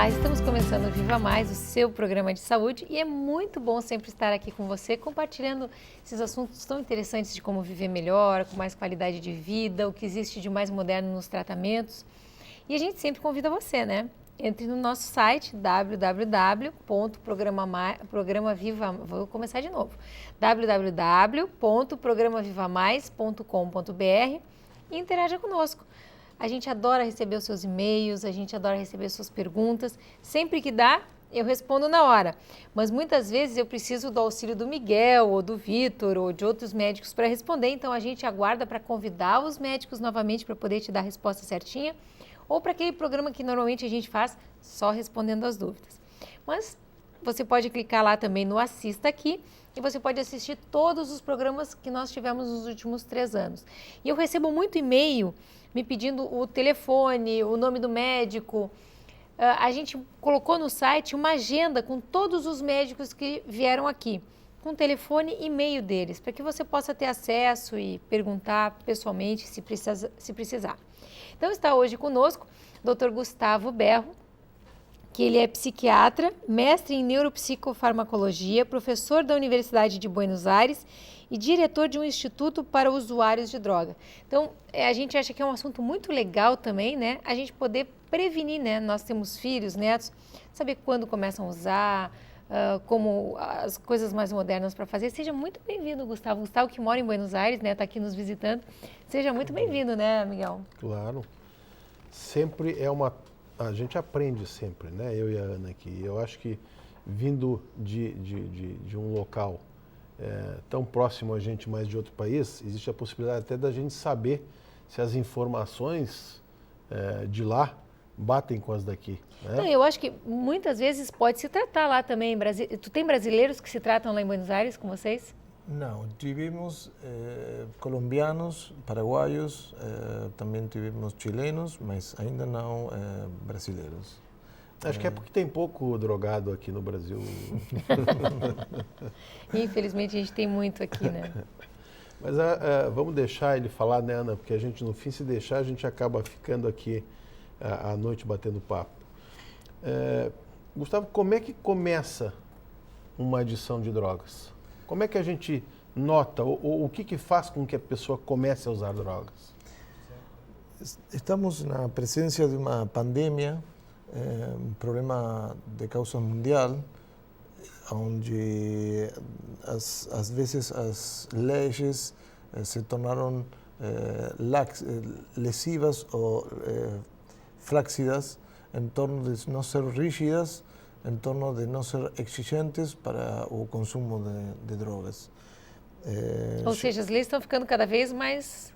Olá, estamos começando o Viva Mais, o seu programa de saúde, e é muito bom sempre estar aqui com você, compartilhando esses assuntos tão interessantes de como viver melhor, com mais qualidade de vida, o que existe de mais moderno nos tratamentos. E a gente sempre convida você, né? Entre no nosso site www.programavivamais.com.br e interaja conosco. A gente adora receber os seus e-mails, a gente adora receber suas perguntas. Sempre que dá, eu respondo na hora. Mas muitas vezes eu preciso do auxílio do Miguel, ou do Vitor, ou de outros médicos para responder. Então a gente aguarda para convidar os médicos novamente para poder te dar a resposta certinha. Ou para aquele programa que normalmente a gente faz só respondendo as dúvidas. Mas você pode clicar lá também no Assista Aqui e você pode assistir todos os programas que nós tivemos nos últimos 3 anos. E eu recebo muito e-mail me pedindo o telefone, o nome do médico. A gente colocou no site uma agenda com todos os médicos que vieram aqui, com telefone e e-mail deles, para que você possa ter acesso e perguntar pessoalmente se precisar. Então está hoje conosco o Dr. Gustavo Berro, que ele é psiquiatra, mestre em neuropsicofarmacologia, professor da Universidade de Buenos Aires e diretor de um instituto para usuários de droga. Então, a gente acha que é um assunto muito legal também, né? A gente poder prevenir, né? Nós temos filhos, netos, saber quando começam a usar, como as coisas mais modernas para fazer. Seja muito bem-vindo, Gustavo. Gustavo que mora em Buenos Aires, né? Está aqui nos visitando. Seja muito bem-vindo, né, Miguel? Claro. Sempre é uma... A gente aprende sempre, né? Eu e a Ana aqui. Eu acho que vindo de um local tão próximo a gente, mas de outro país, existe a possibilidade até da gente saber se as informações de lá batem com as daqui. Né? Não, eu acho que muitas vezes pode se tratar lá também. Tu tem brasileiros que se tratam lá em Buenos Aires com vocês? Não, tivemos colombianos, paraguaios, também tivemos chilenos, mas ainda não brasileiros. Acho que é porque tem pouco drogado aqui no Brasil. Infelizmente a gente tem muito aqui, né? Mas vamos deixar ele falar, né, Ana? Porque a gente, no fim, se deixar, a gente acaba ficando aqui à noite batendo papo. Gustavo, como é que começa uma adição de drogas? Como é que a gente nota, ou o que faz com que a pessoa comece a usar drogas? Estamos na presença de uma pandemia, um problema de causa mundial, onde às vezes as leis se tornaram lesivas ou flácidas em torno de não ser rígidas, em torno de não ser exigentes para o consumo de drogas. Ou seja, as leis estão ficando cada vez mais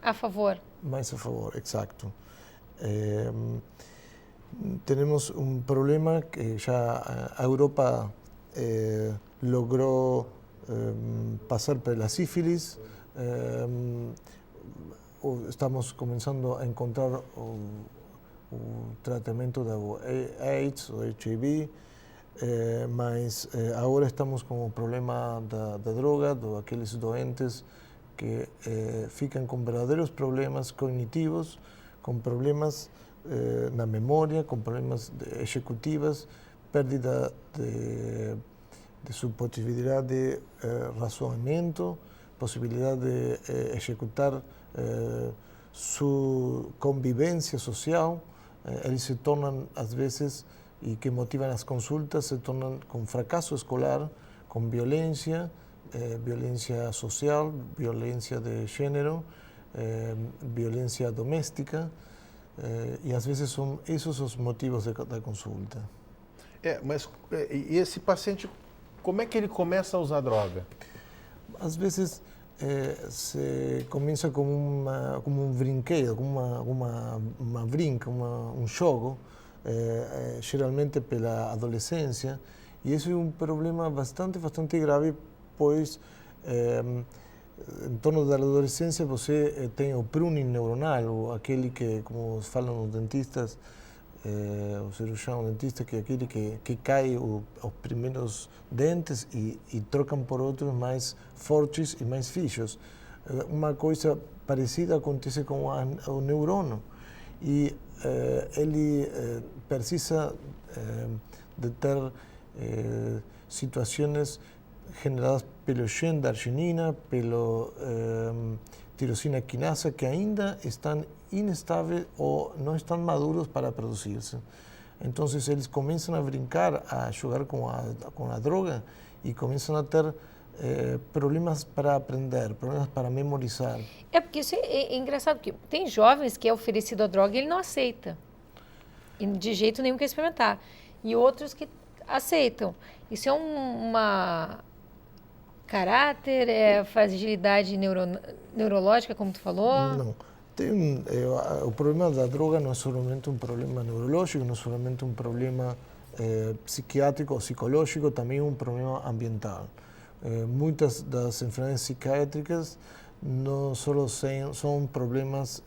a favor. Mais a favor, exato. Temos um problema que já a Europa logrou passar pela sífilis. Estamos começando a encontrar o tratamento do AIDS, do HIV, mas agora estamos com o problema da droga, daqueles doentes que ficam com verdadeiros problemas cognitivos, com problemas na memória, com problemas executivos, perda de sua possibilidade de racionamento, possibilidade de executar sua convivência social. Eles se tornam, às vezes, e que motivam as consultas, se tornam com fracasso escolar, com violência, violência social, violência de gênero, violência doméstica, e às vezes são esses os motivos da consulta. Mas e esse paciente, como é que ele começa a usar droga? Às vezes se começa como um brinquedo, como uma brinca, um jogo, geralmente pela adolescência, e isso é um problema bastante grave, pois em torno da adolescência você tem o pruning neuronal, ou aquele que, como falam os dentistas, o cirurgião dentista, que é aquele que cai os primeiros dentes e trocam por outros mais fortes e mais fixos. Uma coisa parecida acontece com o neurônio. E ele precisa de ter situações generadas pelo gene da arginina, pelo tirosina quinasa, que ainda estão inestáveis ou não estão maduros para produzir-se. Então, eles começam a brincar, a jogar com a droga e começam a ter problemas para aprender, problemas para memorizar. É porque isso é engraçado, porque tem jovens que é oferecido a droga e ele não aceita. E de jeito nenhum quer experimentar. E outros que aceitam. Isso é uma caráter, é fragilidade neurológica, como tu falou? Não. O problema da droga não é somente um problema neurológico, não é somente um problema psiquiátrico ou psicológico, também um problema ambiental. Muitas das enfermidades psiquiátricas não só são problemas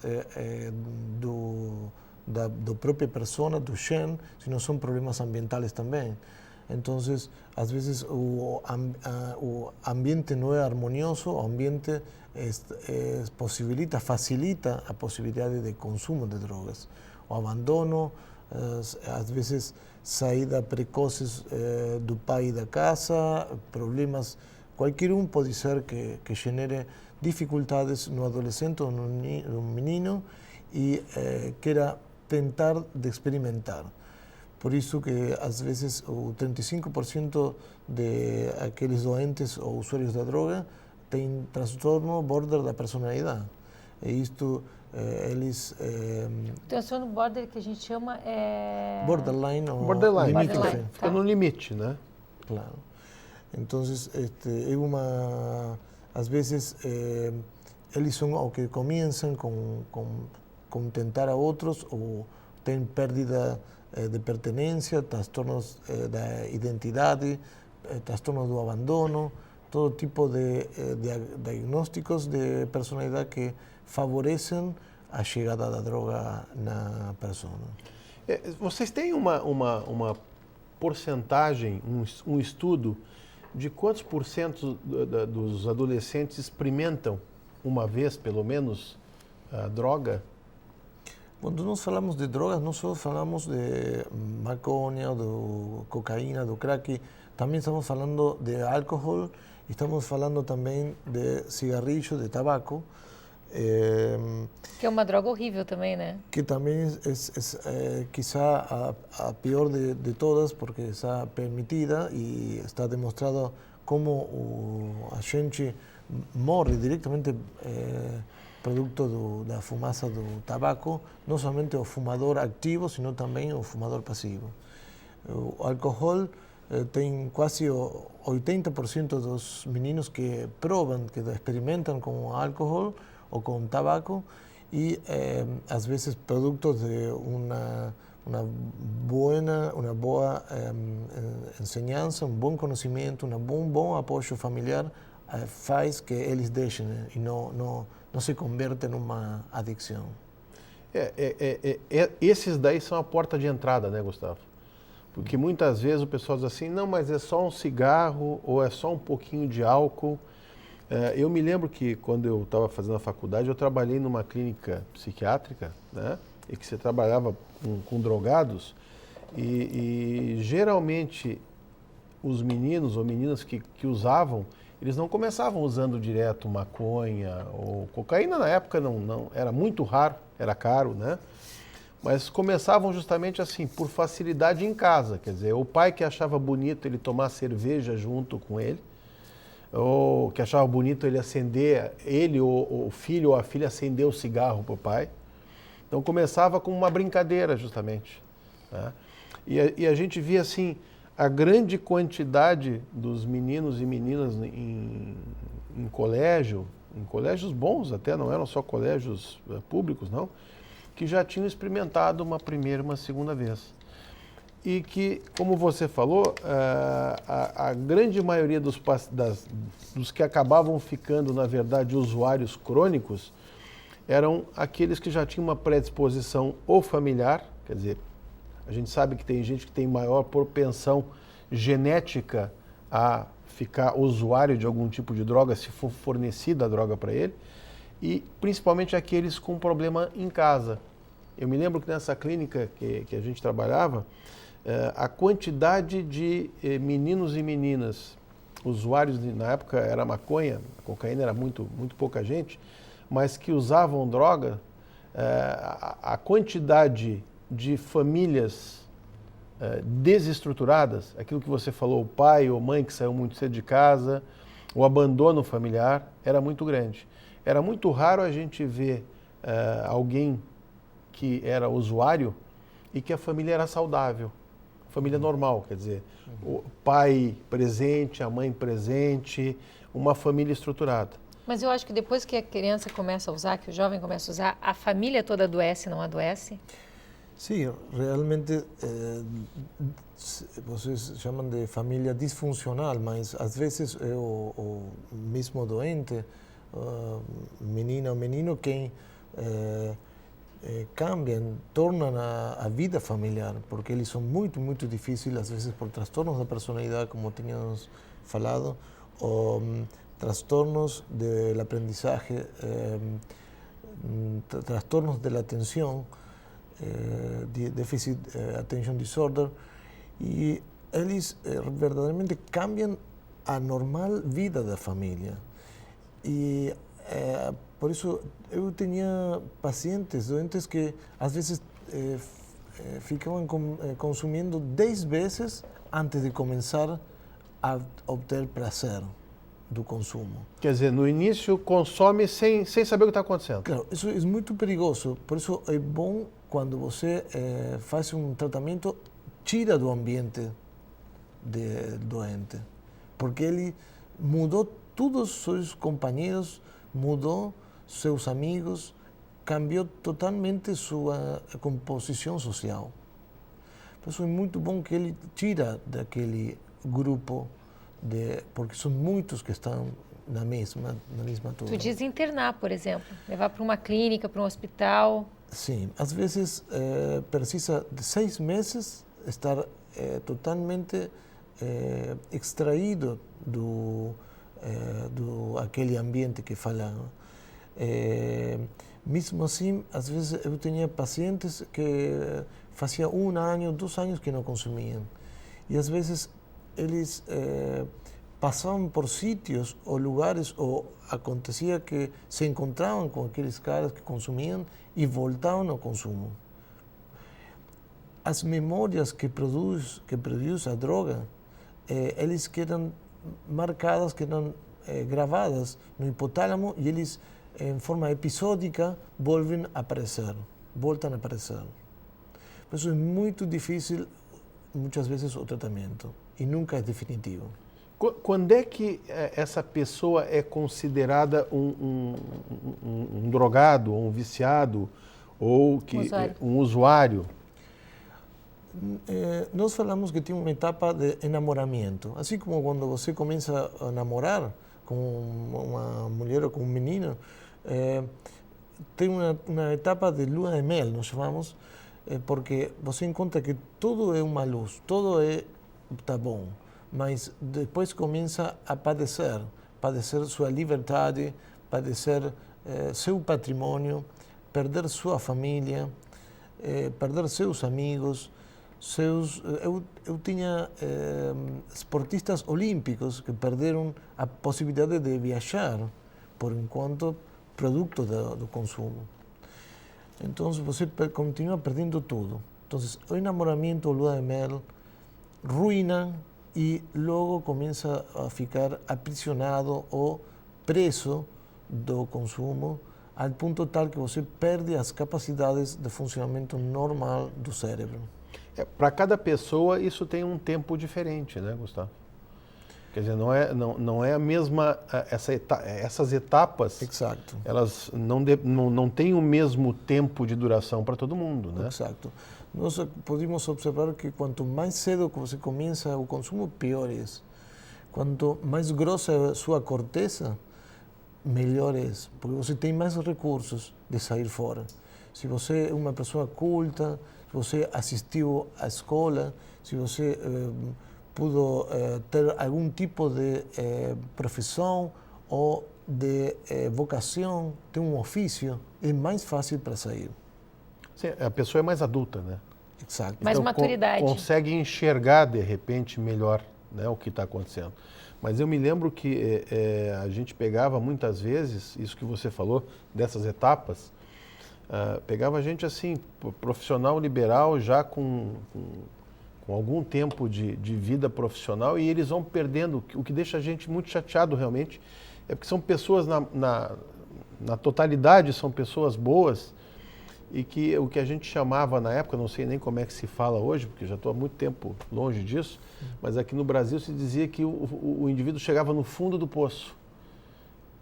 da própria pessoa, do gene, sino são problemas ambientais também. Então, às vezes, o ambiente não é harmonioso, o ambiente facilita a possibilidade de consumo de drogas. O abandono, às vezes, saída precoces do pai e da casa, problemas, qualquer um pode ser que genere dificuldades no adolescente ou no menino e queira tentar de experimentar. Por isso que, às vezes, o 35% de aqueles doentes ou usuários da droga tem transtorno border da personalidade. E isto, eles... Transtorno border que a gente chama é... Borderline ou Borderline, limítrofe. Fica no limite, né? Claro. Então, às vezes, eles são o que começam com tentar a outros ou têm perda de pertenência, transtornos da identidade, transtornos do abandono, todo tipo de diagnósticos de personalidade que favorecem a chegada da droga na pessoa. Vocês têm uma porcentagem, um estudo de quantos por cento dos adolescentes experimentam uma vez, pelo menos, a droga? Quando nós falamos de drogas, não só falamos de maconha, de cocaína, do crack, também estamos falando de álcool, estamos falando também de cigarrillo, de tabaco. Que é uma droga horrível também, né? Que também é quizá a pior de todas, porque está permitida e está demonstrado como a gente morre diretamente produto da fumaça do tabaco, não somente o fumador ativo, sino também o fumador passivo. O álcool tem quase 80% dos meninos que provam, que experimentam com álcool ou com tabaco e às vezes produtos de uma boa ensinança, um bom conhecimento, um bom apoio familiar faz que eles deixem e não se converte numa adicção. Esses daí são a porta de entrada, né, Gustavo? Porque muitas vezes o pessoal diz assim, não, mas é só um cigarro ou é só um pouquinho de álcool. Eu me lembro que quando eu estava fazendo a faculdade, eu trabalhei numa clínica psiquiátrica, né, e que você trabalhava com drogados e geralmente os meninos ou meninas que usavam, eles não começavam usando direto maconha ou cocaína. Na época não era muito raro, era caro, né? Mas começavam justamente assim, por facilidade em casa. Quer dizer, o pai que achava bonito ele tomar cerveja junto com ele, ou que achava bonito ele acender, ele ou o filho ou a filha acender o cigarro para o pai. Então começava com uma brincadeira justamente, né? E a gente via assim, a grande quantidade dos meninos e meninas em colégio, em colégios bons até, não eram só colégios públicos, não, que já tinham experimentado uma primeira e uma segunda vez. E que, como você falou, a grande maioria dos que acabavam ficando, na verdade, usuários crônicos, eram aqueles que já tinham uma predisposição ou familiar, quer dizer, a gente sabe que tem gente que tem maior propensão genética a ficar usuário de algum tipo de droga, se for fornecida a droga para ele, e principalmente aqueles com problema em casa, Eu me lembro que nessa clínica que a gente trabalhava, a quantidade de meninos e meninas, usuários, na época era maconha, a cocaína era muito pouca gente, mas que usavam droga, a quantidade de famílias desestruturadas, aquilo que você falou, o pai ou mãe que saiu muito cedo de casa, o abandono familiar, era muito grande. Era muito raro a gente ver alguém que era usuário e que a família era saudável, família normal, quer dizer, o pai presente, a mãe presente, uma família estruturada. Mas eu acho que depois que a criança começa a usar, que o jovem começa a usar, a família toda adoece, não adoece? Sim, realmente vocês chamam de família disfuncional, mas às vezes é o mesmo doente, menina ou menino, quem cambiam, tornam a vida familiar, porque eles são muito difíceis, às vezes por transtornos da personalidade, como tínhamos falado, ou trastornos del aprendizaje, trastornos de la atención, déficit attention disorder, e eles verdadeiramente cambiam a normal vida da família. E por isso eu tinha pacientes, doentes que às vezes ficavam consumindo 10 vezes antes de começar a obter prazer do consumo. Quer dizer, no início consome sem saber o que está acontecendo. Claro, isso é muito perigoso, por isso é bom quando você faz um tratamento, tira do ambiente doente, porque ele mudou todos os seus companheiros, mudou seus amigos, cambiou totalmente sua composição social. Por isso é muito bom que ele tira daquele grupo, porque são muitos que estão na mesma turma. Tu diz internar, por exemplo, levar para uma clínica, para um hospital. Sim, às vezes precisa de 6 meses estar totalmente extraído do aquele ambiente que falava. Mesmo assim, às vezes eu tinha pacientes que fazia 1 ano, 2 anos que não consumiam. E às vezes eles passavam por sítios ou lugares, ou acontecia que se encontravam com aqueles caras que consumiam e voltavam ao consumo. As memórias que produz a droga, eles quedam marcadas, quedam gravadas no hipotálamo e eles, em forma episódica, voltam a aparecer. Por isso é muito difícil, muitas vezes, o tratamento e nunca é definitivo. Quando é que essa pessoa é considerada um drogado, um viciado, ou um usuário? Nós falamos que tem uma etapa de enamoramento. Assim como quando você começa a namorar com uma mulher ou com um menino, tem uma etapa de lua de mel, nós chamamos, porque você encontra que tudo é uma luz, tudo está bom, mas depois começa a padecer sua liberdade, padecer seu patrimônio, perder sua família, perder seus amigos. Eu tinha esportistas olímpicos que perderam a possibilidade de viajar por enquanto produto do consumo. Então você continua perdendo tudo. Então o enamoramento, o lua de mel, ruína e logo começa a ficar aprisionado ou preso do consumo, ao ponto tal que você perde as capacidades de funcionamento normal do cérebro. Para cada pessoa isso tem um tempo diferente, né, Gustavo? Quer dizer, não é a mesma, essas etapas. Exato. Elas não têm o mesmo tempo de duração para todo mundo, né? Exato. Nós podemos observar que quanto mais cedo que você começa o consumo, pior é. Quanto mais grossa é a sua corteza, melhor é, porque você tem mais recursos de sair fora. Se você é uma pessoa culta, se você assistiu à escola, se você pudo ter algum tipo de profissão ou de vocação, ter um ofício, é mais fácil para sair. A pessoa é mais adulta, né? Exato. Mais maturidade. Consegue enxergar, de repente, melhor, né, o que está acontecendo. Mas eu me lembro que a gente pegava muitas vezes, isso que você falou, dessas etapas, pegava a gente assim, profissional liberal, já com algum tempo de vida profissional, e eles vão perdendo, o que deixa a gente muito chateado realmente, é porque são pessoas, na totalidade, são pessoas boas, e que o que a gente chamava na época, não sei nem como é que se fala hoje, porque já estou há muito tempo longe disso, mas aqui no Brasil se dizia que o indivíduo chegava no fundo do poço,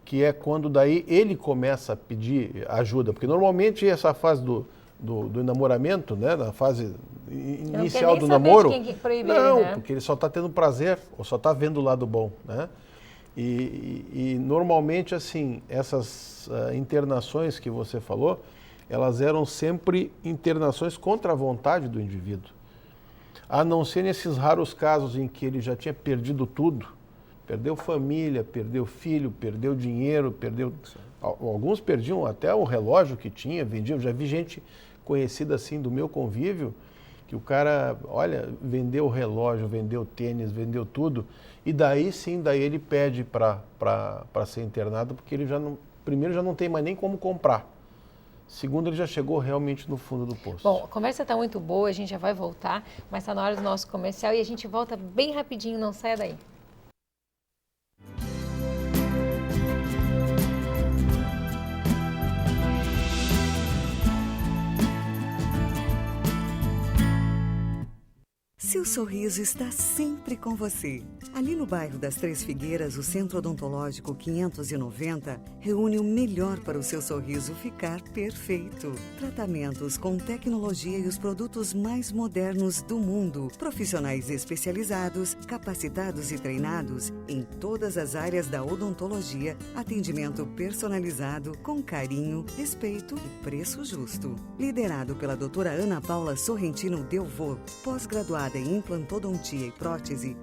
que é quando daí ele começa a pedir ajuda, porque normalmente essa fase do namoramento, né, na fase inicial do namoro, não, né? Porque ele só está tendo prazer, ou só está vendo o lado bom, né? E normalmente, assim, essas internações que você falou, elas eram sempre internações contra a vontade do indivíduo. A não ser nesses raros casos em que ele já tinha perdido tudo, perdeu família, perdeu filho, perdeu dinheiro, perdeu... Alguns perdiam até o relógio que tinha, vendiam. Já vi gente conhecida assim do meu convívio, que o cara, olha, vendeu o relógio, vendeu tênis, vendeu tudo, e daí sim, daí ele pede para ser internado, porque ele já não... Primeiro, já não tem mais nem como comprar. Segundo, ele já chegou realmente no fundo do poço. Bom, a conversa está muito boa, a gente já vai voltar, mas está na hora do nosso comercial e a gente volta bem rapidinho, não saia daí. Seu sorriso está sempre com você. Ali no bairro das Três Figueiras, o Centro Odontológico 590 reúne o melhor para o seu sorriso ficar perfeito. Tratamentos com tecnologia e os produtos mais modernos do mundo. Profissionais especializados, capacitados e treinados em todas as áreas da odontologia. Atendimento personalizado, com carinho, respeito e preço justo. Liderado pela doutora Ana Paula Sorrentino Delvaux, pós-graduada em implantodontia e prótese,